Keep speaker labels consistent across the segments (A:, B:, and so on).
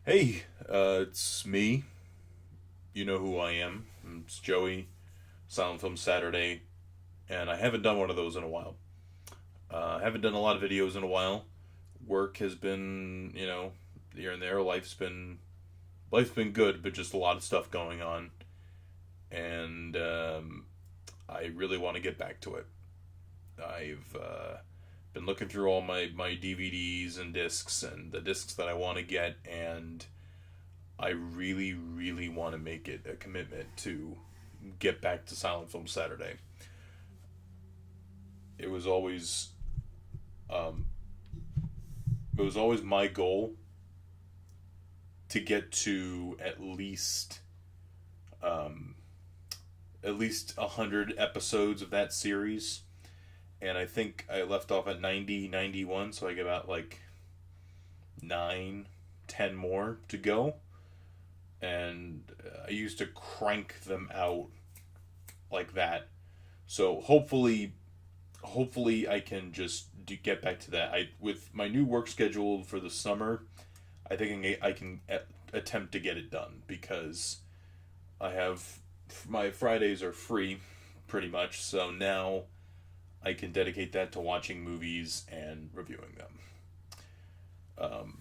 A: Hey, it's me. You know who I am. It's Joey, Silent Film Saturday, and I haven't done one of those in a while. I haven't done a lot of videos in a while. Work has been, here and there. Life's been good, but just a lot of stuff going on, and I really want to get back to it. I've been looking through all my DVDs and discs and the discs that I want to get, and I really, really want to make it a commitment to get back to Silent Film Saturday. It was always, um, it was always my goal to get to um, at least 100 episodes of that series, and I think I left off at 90, 91, so I got about like 9, 10 more to go, and I used to crank them out like that. So hopefully I can just get back to that. I with my new work schedule for the summer, I think I can attempt to get it done because I have my Fridays are free pretty much. So now I can dedicate that to watching movies and reviewing them.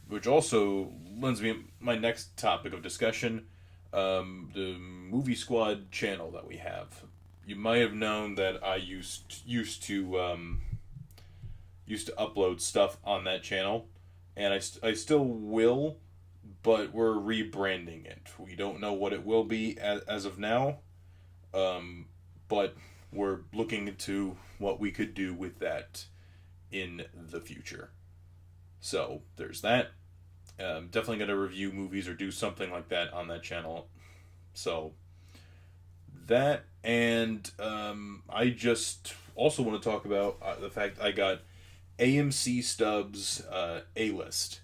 A: Which also lends me my next topic of discussion, the Movie Squad channel that we have. You might have known that I used to upload stuff on that channel, and I still will, but we're rebranding it. We don't know what it will be as of now, but we're looking into what we could do with that in the future. So there's that. Definitely going to review movies or do something like that on that channel. So that, and I just also want to talk about the fact I got AMC Stubs A List.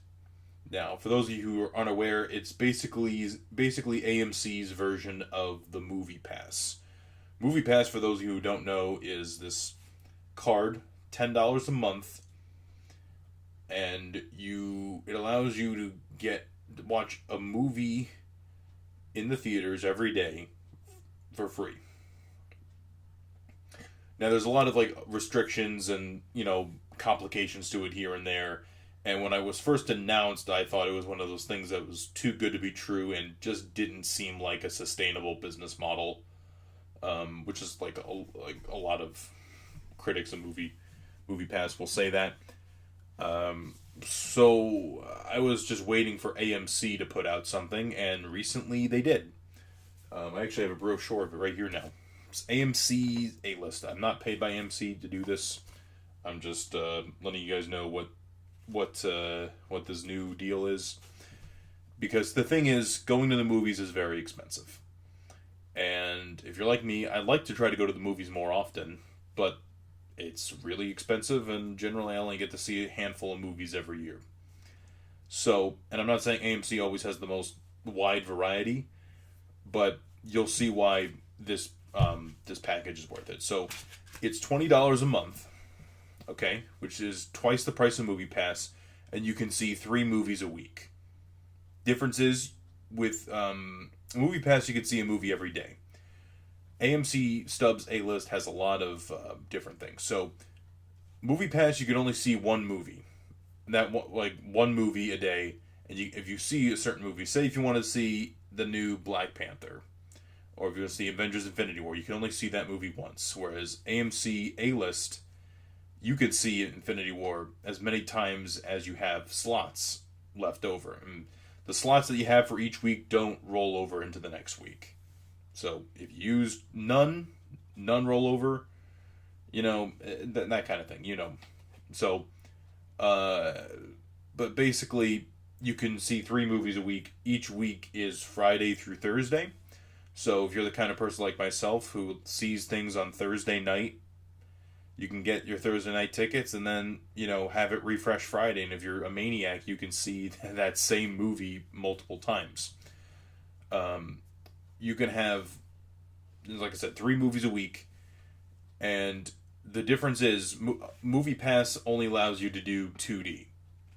A: Now, for those of you who are unaware, it's basically AMC's version of the Movie Pass. Movie Pass, for those of you who don't know, is this card, $10 a month, and it allows you to watch a movie in the theaters every day for free. Now there's a lot of like restrictions and complications to it here and there. And when I was first announced, I thought it was one of those things that was too good to be true and just didn't seem like a sustainable business model. Which is like a lot of critics of movie pass will say that. So I was just waiting for AMC to put out something, and recently they did. I actually have a brochure of it right here now. It's AMC's A List. I'm not paid by AMC to do this. I'm just letting you guys know what this new deal is. Because the thing is, going to the movies is very expensive. And if you're like me, I'd like to try to go to the movies more often, but it's really expensive, and generally I only get to see a handful of movies every year. So, and I'm not saying AMC always has the most wide variety, but you'll see why this package is worth it. So, it's $20 a month, okay, which is twice the price of Movie Pass, and you can see 3 movies a week. Difference is with Movie Pass, you can see a movie every day. AMC Stubs A List has a lot of different things. So, Movie Pass, you can only see one movie, like one movie a day. And if you see a certain movie, say if you want to see the new Black Panther, or if you want to see Avengers: Infinity War, you can only see that movie once. Whereas AMC A List, you could see Infinity War as many times as you have slots left over. And the slots that you have for each week don't roll over into the next week. So if you use none rollover, that kind of thing. So, but basically, you can see 3 movies a week. Each week is Friday through Thursday. So if you're the kind of person like myself who sees things on Thursday night, you can get your Thursday night tickets and then, have it refresh Friday. And if you're a maniac, you can see that same movie multiple times. You can have, like I said, 3 movies a week, and the difference is Movie Pass only allows you to do 2D.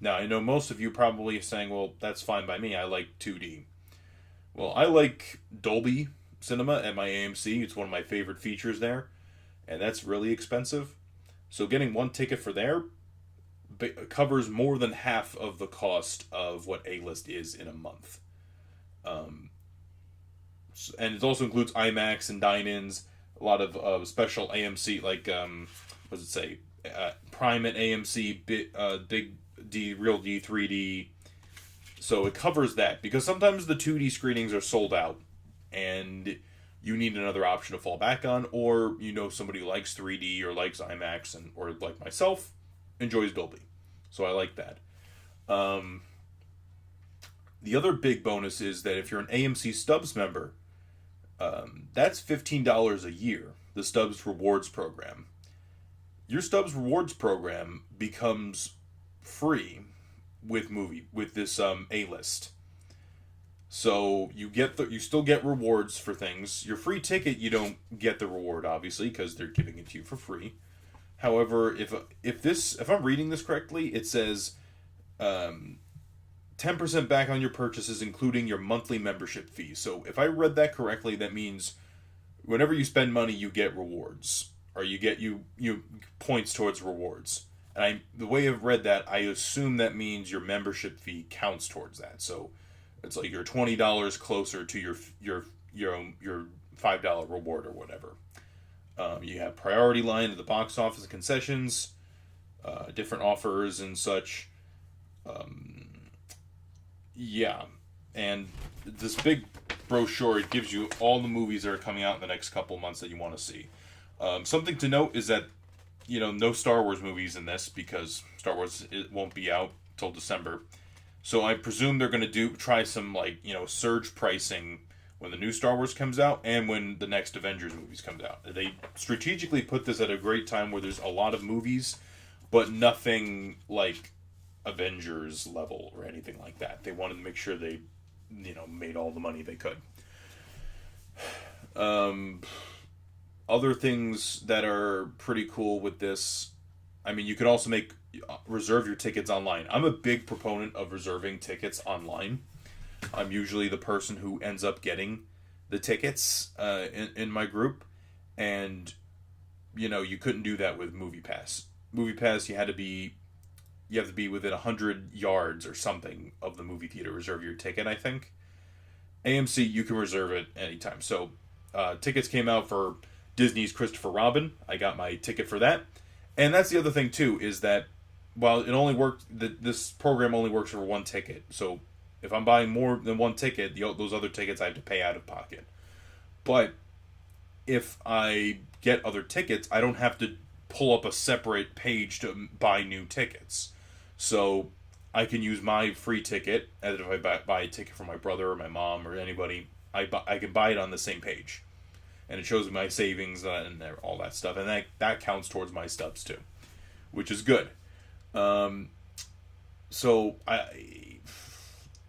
A: Now, I know most of you probably saying, well, that's fine by me. I like 2D. Well, I like Dolby Cinema at my AMC. It's one of my favorite features there, and that's really expensive. So getting one ticket for there covers more than half of the cost of what A-List is in a month. Um, and it also includes IMAX and dine-ins, a lot of special AMC, like, what does it say? Prime at AMC, Big D, Real D, 3D. So it covers that, because sometimes the 2D screenings are sold out, and you need another option to fall back on, or somebody who likes 3D or likes IMAX, or like myself, enjoys Dolby. So I like that. The other big bonus is that if you're an AMC Stubs member, that's $15 a year, the Stubs Rewards program. Your Stubs Rewards program becomes free with this A-List. So you still get rewards for things. Your free ticket, you don't get the reward, obviously, because they're giving it to you for free. However, if I'm reading this correctly, it says 10% back on your purchases, including your monthly membership fee. So if I read that correctly, that means whenever you spend money, you get rewards, or you get you points towards rewards. And the way I've read that, I assume that means your membership fee counts towards that. So it's like you're $20 closer to your $5 reward or whatever. You have priority line at the box office, concessions, different offers and such. Yeah, and this big brochure, it gives you all the movies that are coming out in the next couple months that you want to see. Something to note is that no Star Wars movies in this, because Star Wars won't be out till December. So I presume they're going to try some surge pricing when the new Star Wars comes out and when the next Avengers movies comes out. They strategically put this at a great time where there's a lot of movies, but nothing like Avengers level or anything like that. They wanted to make sure they made all the money they could. Other things that are pretty cool with this, I mean, you could also reserve your tickets online. I'm a big proponent of reserving tickets online. I'm usually the person who ends up getting the tickets in my group, and you couldn't do that with MoviePass. MoviePass, you have to be within 100 yards or something of the movie theater to reserve your ticket, I think. AMC, you can reserve it anytime. So tickets came out for Disney's Christopher Robin. I got my ticket for that. And that's the other thing too, is that while it only worked, this program only works for one ticket. So if I'm buying more than one ticket, those other tickets I have to pay out of pocket. But if I get other tickets, I don't have to pull up a separate page to buy new tickets. So I can use my free ticket, and if I buy a ticket for my brother or my mom or anybody, I can buy it on the same page. And it shows me my savings and all that stuff. And that counts towards my stubs too, which is good. So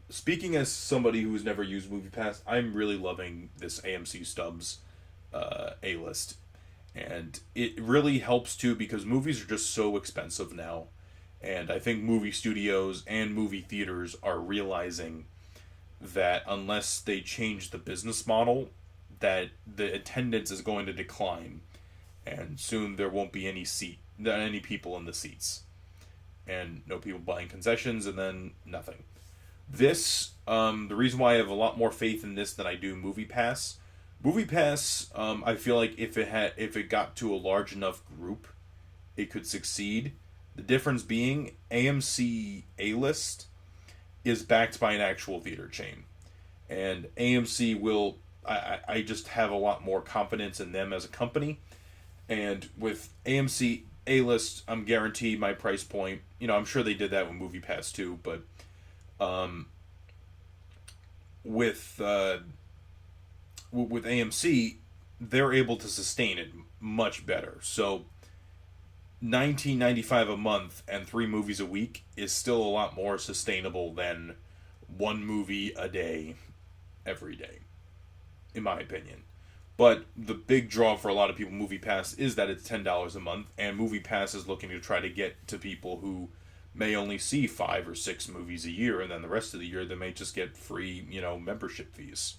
A: speaking as somebody who's never used MoviePass, I'm really loving this AMC Stubs A-List. And it really helps too, because movies are just so expensive now. And I think movie studios and movie theaters are realizing that unless they change the business model, that the attendance is going to decline, and soon there won't be any people in the seats, and no people buying concessions, and then nothing. This, the reason why I have a lot more faith in this than I do MoviePass. MoviePass, I feel like if it got to a large enough group, it could succeed. The difference being AMC A-List is backed by an actual theater chain, and AMC will. I just have a lot more confidence in them as a company, and with AMC A-List, I'm guaranteed my price point. I'm sure they did that with MoviePass too, but with AMC, they're able to sustain it much better. So $19.95 a month and 3 movies a week is still a lot more sustainable than 1 movie a day every day, in my opinion. But the big draw for a lot of people, MoviePass, is that it's $10 a month, and MoviePass is looking to try to get to people who may only see 5 or 6 movies a year, and then the rest of the year they may just get free, membership fees.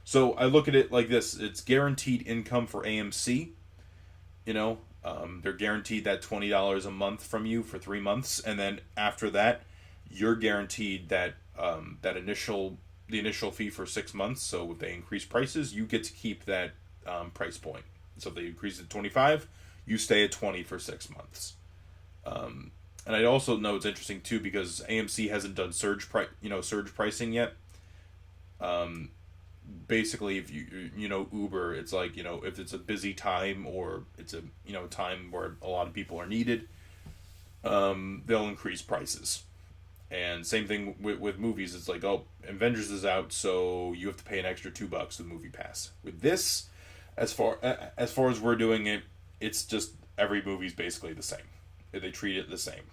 A: So I look at it like this: it's guaranteed income for AMC. They're guaranteed that $20 a month from you for 3 months, and then after that, you're guaranteed that the initial fee for 6 months. So if they increase prices, you get to keep that price point. So if they increase it to 25, you stay at 20 for 6 months. And I also know it's interesting too because AMC hasn't done surge pricing yet. Basically, if Uber, it's like, if it's a busy time or it's a time where a lot of people are needed, they'll increase prices. And same thing with movies. It's like, oh, Avengers is out, so you have to pay an extra $2 with Movie Pass. With this, as far as we're doing it, it's just every movie's basically the same. They treat it the same.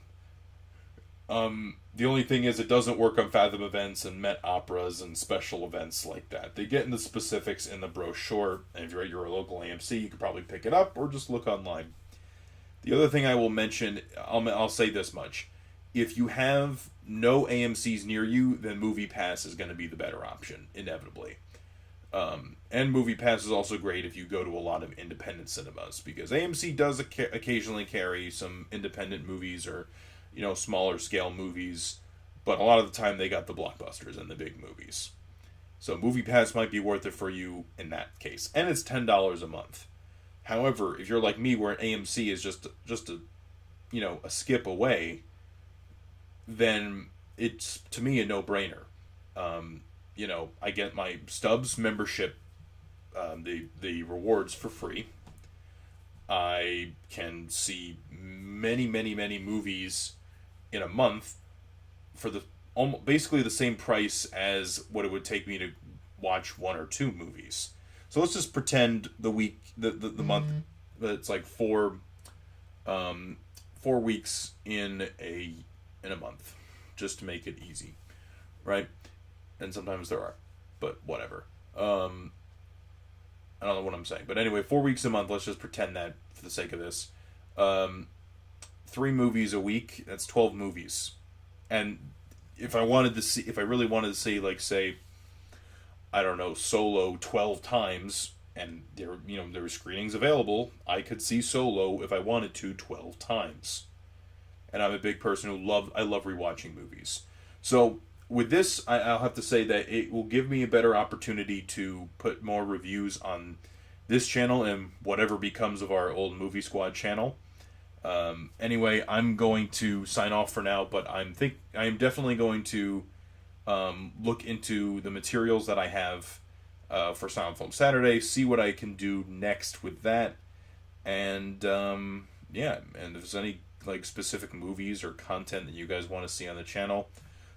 A: The only thing is it doesn't work on Fathom events and Met Operas and special events like that. They get into specifics in the brochure, and if you're at your local AMC, you could probably pick it up or just look online. The other thing I will mention, I'll say this much. If you have no AMCs near you, then Movie Pass is going to be the better option, inevitably. And Movie Pass is also great if you go to a lot of independent cinemas, because AMC does occasionally carry some independent movies or smaller scale movies, but a lot of the time they got the blockbusters and the big movies. So Movie Pass might be worth it for you in that case, and it's $10 a month. However, if you're like me, where an AMC is just a skip away, then it's, to me, a no-brainer. I get my Stubs membership, the rewards for free. I can see many, many, many movies in a month for basically the same price as what it would take me to watch 1 or 2 movies. So let's just pretend the month, it's like 4 weeks in a month, just to make it easy, right? And sometimes there are, but whatever. I don't know what I'm saying, but anyway, 4 weeks a month. Let's just pretend that for the sake of this. 3 movies a week. That's 12 movies, and if I really wanted to see, like, say, I don't know, Solo 12 times, and there were screenings available, I could see Solo if I wanted to 12 times. And I'm a big person I love rewatching movies. So with this, I'll have to say that it will give me a better opportunity to put more reviews on this channel and whatever becomes of our old Movie Squad channel. Anyway, I'm going to sign off for now, but I am definitely going to look into the materials that I have for Silent Film Saturday, see what I can do next with that, and and if there's any specific movies or content that you guys want to see on the channel,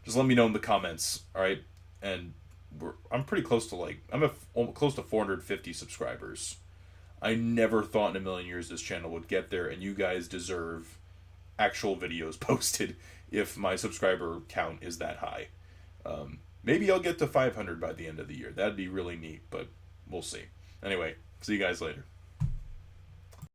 A: just let me know in the comments. All right, and I'm pretty close to close to 450 subscribers. I never thought in a million years this channel would get there, and you guys deserve actual videos posted if my subscriber count is that high. Maybe I'll get to 500 by the end of the year. That'd be really neat, but we'll see. Anyway, see you guys later.